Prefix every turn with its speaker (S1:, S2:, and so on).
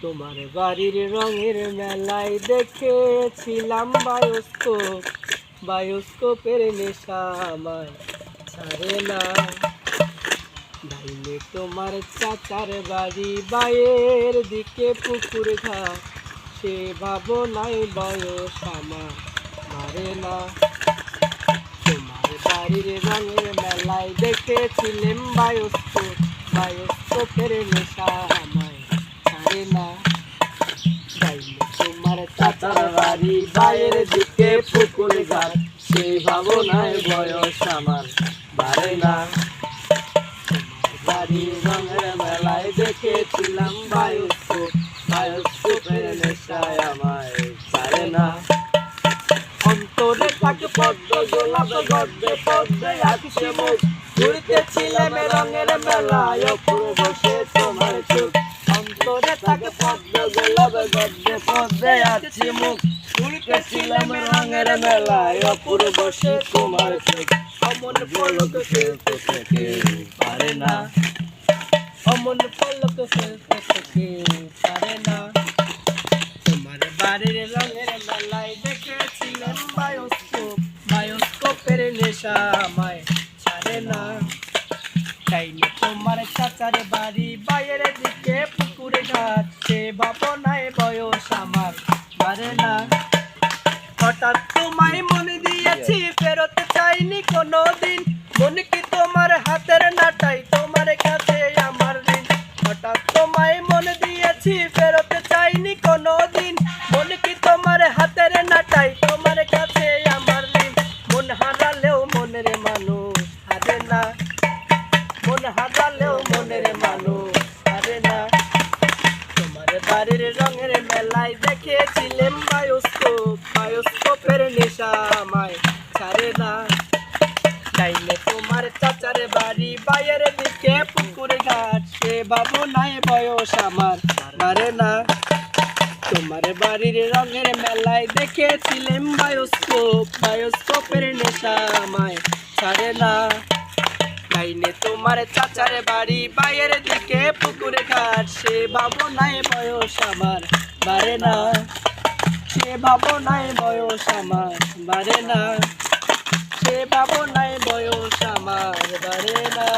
S1: তোমার বাড়ির রঙের মেলায় দেখেছিলাম বায়োস্কোপের নেশা আমায় ছাড়ে না। ডাইনে তোমার চাচার বাড়ি, বাইয়ের দিকে পুকুর ঘাট, সে ভাবনায় বয়স আমার মারে না। তোমার বাড়ির রঙের মেলায় দেখেছিলাম বায়োস্কোপের নেশা আমায় ছাড়ে না। ডাইনে তোমার চাচার বাড়ি, বাইয়ের দিকে পুকুর ঘাট, সে ভাবনায় বয়স আমার মারে না। বাড়ির রঙের মেলায় দেখেছিলাম বায়োস্কোপের নেশায় আমায় ছাড়ে না। অন্তরে থাকে পদ্ম গোলাপ, গদ্যে পদ্মে আছে মুখ, ঘুরতেছিলাম রঙের মেলায় অপূর্ব সে তোমার চোখ। অন্তরে থাকে পদ্ম গোলাপ, গদ্যে পদ্মে আছে মুখ, ঘুরতেছিলাম রঙের মেলায় অপূর্ব সে তোমার চোখ। অমন পলক ফেলতে থেকে পারে না, অমন পলক ফেলতে থেকে পারে না। তোমার বাড়ির রঙের মেলায় দেখেছিলাম বায়োস্কোপের নেশা আমায় ছাড়ে না। ডাইনে তোমার চাচার বাড়ি, বাইরের দিকে পুকুরে ঘাট, সে ভাবনায় বয়স আমার মারে না। হঠাৎ তোমায় মনে দিয়েছি, ফেরত চাইনি কোনোদিন, মন কি তোমার হাতের নাটাই, তোমার কাছে আমার ঋণ। হঠাৎ তোমায় মনে দিয়েছি, ফেরত চাইনি কোনোদিন, মন কি তোমার হাতের নাটাই, তোমার কাছে আমার ঋণ। মন হারালেও মনের মানুষ হারে না, মন হারালেও মনের মানুষ হারে না। তোমার বাড়ির রঙের মেলায় দেখেছিলাম বায়োস্কোপের নেশা আমায় ছাড়ে না। ডাইনে তোমার চাচার বাড়ি, বাইয়ের দিকে পুকুর ঘাট, সে ভাবনায় বয়স আমার মারে না। তোমার বাড়ির রঙের মেলায় দেখেছিলাম বায়োস্কোপের নেশা আমায় ছাড়ে না। ডাইনে তোমার চাচার বাড়ি, বাইয়ের দিকে পুকুর ঘাট, সে ভাবনায় বয়স আমার মারে না, সে ভাবনায় বয়স আমার মারে না, সে ভাবনায় বয়স আমার বাড়ে না।